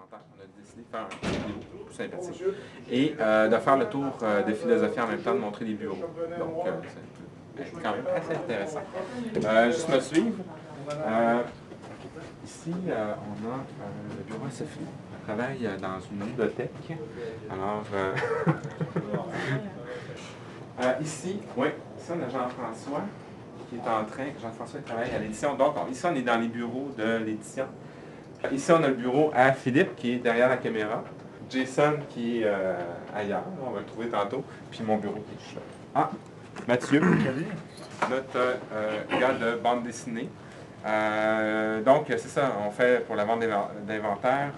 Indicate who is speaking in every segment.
Speaker 1: d'inventaire. On a décidé de faire un vidéo plus sympathique et de faire le tour de philosophie en même temps, de montrer les bureaux. Donc, c'est quand même assez intéressant. Juste me suivre. Ici, on a le bureau à Sophie. Elle travaille dans une bibliothèque. Alors, ici, oui, ici on a Jean-François qui est en train. Jean-François travaille à l'édition. Donc, ici, on est dans les bureaux de l'édition. Ici, on a le bureau à Philippe qui est derrière la caméra. Jason qui est ailleurs, on va le trouver tantôt. Puis mon bureau qui est juste là. Ah, Mathieu, notre gars de bande dessinée. Donc, c'est ça, on fait pour la vente d'inventaire,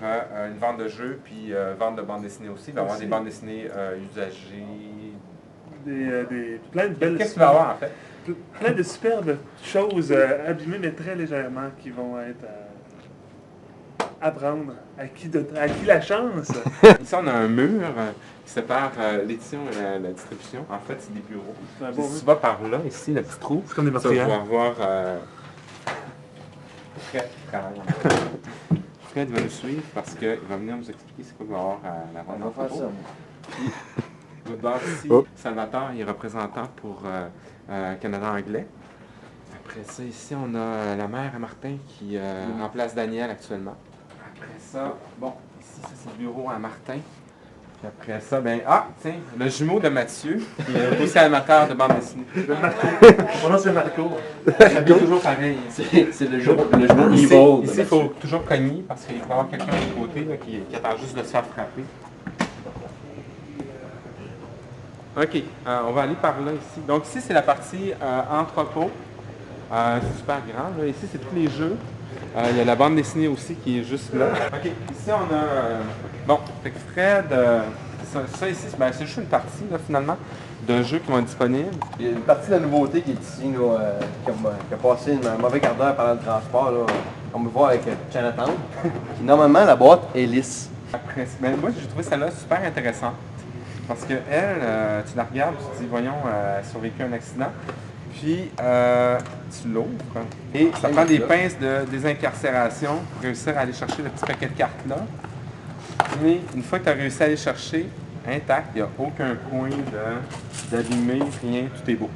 Speaker 1: une vente de jeux, puis vente de bande dessinée aussi. Il va y avoir des bandes dessinées usagées.
Speaker 2: Plein de belles...
Speaker 1: Qu'est-ce que tu vas avoir en fait?
Speaker 2: Plein de superbes choses abîmées, mais très légèrement, qui vont être à prendre. À qui la chance?
Speaker 1: Ici, on a un mur qui sépare l'édition et la distribution. En fait, c'est des bureaux. Si tu vas par là, ici, le petit trou,
Speaker 2: c'est comme des
Speaker 1: tu vas
Speaker 2: meurtrières.
Speaker 1: voir Fred qui travaille. Fred va nous suivre parce qu'il va venir nous expliquer c'est quoi qu'il va y avoir à la vente d'entrepôt. L'autre bord ici, Salvatore est représentant pour Canada anglais. Après ça, ici, on a la mère à Martin qui remplace Daniel actuellement. Après ça, bon, ici, ça c'est le bureau à Martin. Puis après ça, tiens, le jumeau de Mathieu, qui est aussi amateur de bande dessinée.
Speaker 2: Mon nom c'est Marco.
Speaker 1: C'est toujours pareil.
Speaker 3: C'est le jumeau evil.
Speaker 1: Ici, il faut toujours cogner parce qu'il va y avoir quelqu'un de l'autre côté là, qui attend juste de se faire frapper. OK, on va aller par là ici. Donc ici, c'est la partie entrepôt. C'est super grand. Là. Ici, c'est tous les jeux. Il y a la bande dessinée aussi qui est juste là. OK, ici, on a... bon, fait que Fred... ça ici, c'est juste une partie, là, finalement, de jeux qui vont être disponibles.
Speaker 3: Il y a une partie de la nouveauté qui est ici, là, qui a passé un mauvais quart d'heure pendant le transport. Là. On peut voir avec Chinatown. Normalement, la boîte est lisse.
Speaker 1: Après, moi, j'ai trouvé celle-là super intéressante. Parce que elle, tu la regardes, tu te dis, voyons, elle a survécu à un accident. Puis, tu l'ouvres. Et ça prend des pinces de désincarcération pour réussir à aller chercher le petit paquet de cartes là. Mais une fois que tu as réussi à aller chercher, intact, il n'y a aucun point d'abîmé, rien, tout est beau.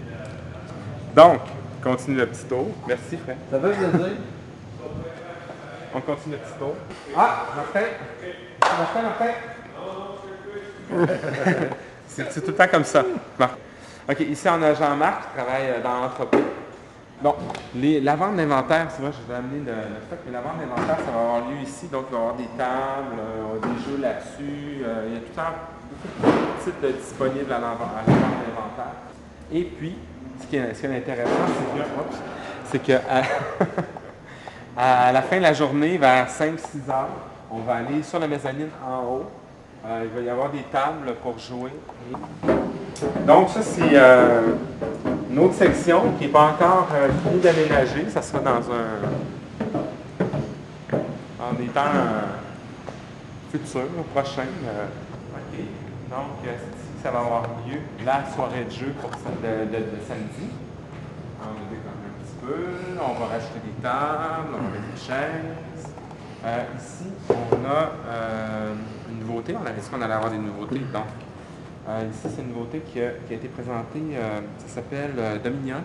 Speaker 1: Donc, continue le petit tour. Merci, Fred.
Speaker 3: Ça veut dire?
Speaker 1: On continue le petit tour. Ah, Martin! Martin! C'est tout le temps comme ça. Bon. OK, ici on a Jean-Marc qui travaille dans l'entrepôt. Bon, la vente d'inventaire, c'est vrai, je vais amener le stock, mais la vente d'inventaire, ça va avoir lieu ici. Donc, il va y avoir des tables, des jeux là-dessus. Il y a tout le temps beaucoup de titres disponibles à la vente d'inventaire. Et puis, ce qui est intéressant, c'est que à la fin de la journée, vers 5-6 heures, on va aller sur la mezzanine en haut. Il va y avoir des tables pour jouer. Donc ça, c'est une autre section qui n'est pas encore finie d'aménager. Ça sera dans des temps futurs, prochains. OK. Donc, c'est ici que ça va avoir lieu la soirée de jeu pour de samedi. On va décorer un petit peu. On va rajouter des tables, on va mettre des chaises. Ici, on a une nouveauté. On avait dit qu'on allait avoir des nouveautés. Donc, ici, c'est une nouveauté qui a été présentée. Ça s'appelle Dominion.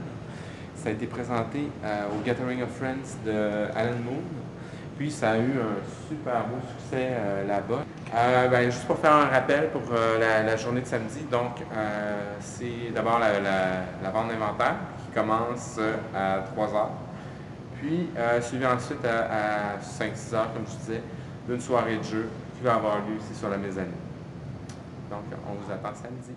Speaker 1: Ça a été présenté au Gathering of Friends de Alan Moon. Puis, ça a eu un super beau succès là-bas. Juste pour faire un rappel pour la journée de samedi. Donc, c'est d'abord la vente d'inventaire qui commence à 3h. Puis, suivi ensuite à 5-6 heures, comme je disais, d'une soirée de jeu qui va avoir lieu ici sur la mezzanine. Donc, on vous attend samedi.